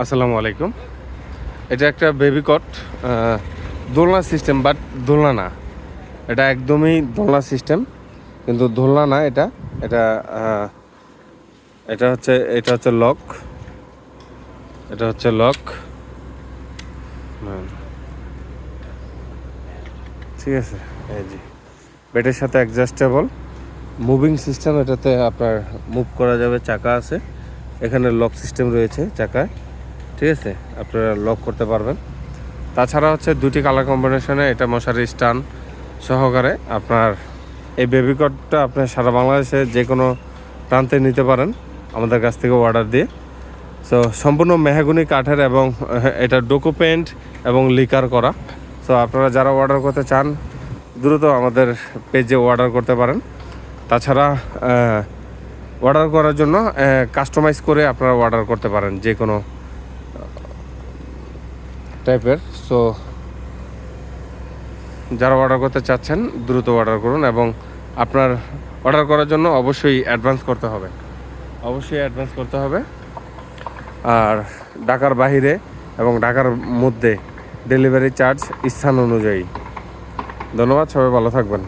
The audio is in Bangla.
আসসালামু আলাইকুম। এটা একটা বেবি কট, দোলনা সিস্টেম, বাট দোলনা না। এটা একদমই দোলনা সিস্টেম, কিন্তু দোলনা না। এটা এটা আহ, এটা হচ্ছে লক। এটা হচ্ছে লক। ঠিক আছে, এই জি বেডের সাথে অ্যাডজাস্টেবল মুভিং সিস্টেম। এটাতে আপনার মুভ করা যাবে, চাকা আছে এখানে, লক সিস্টেম রয়েছে চাকায়। ঠিক আছে, আপনারা লক করতে পারবেন। তাছাড়া হচ্ছে দুটি কালার কম্বিনেশনে এটা মশারি স্টান সহকারে। আপনার এই বেবি কটটা আপনার সারা বাংলাদেশে যে কোনো প্রান্তে নিতে পারেন আমাদের কাছ থেকে অর্ডার দিয়ে। সো সম্পূর্ণ মেহগনি কাঠের এবং এটা ডোকো পেন্ট এবং লিকার করা। সো আপনারা যারা অর্ডার করতে চান দ্রুত আমাদের পেজে অর্ডার করতে পারেন। তাছাড়া অর্ডার করার জন্য কাস্টমাইজ করে আপনারা অর্ডার করতে পারেন যে কোনো টাইপের। সো যারা অর্ডার করতে চাচ্ছেন দ্রুত অর্ডার করুন, এবং আপনার অর্ডার করার জন্য অবশ্যই অ্যাডভান্স করতে হবে। আর ঢাকার বাহিরে এবং ঢাকার মধ্যে ডেলিভারি চার্জ স্থান অনুযায়ী। ধন্যবাদ, সবাই ভালো থাকবেন।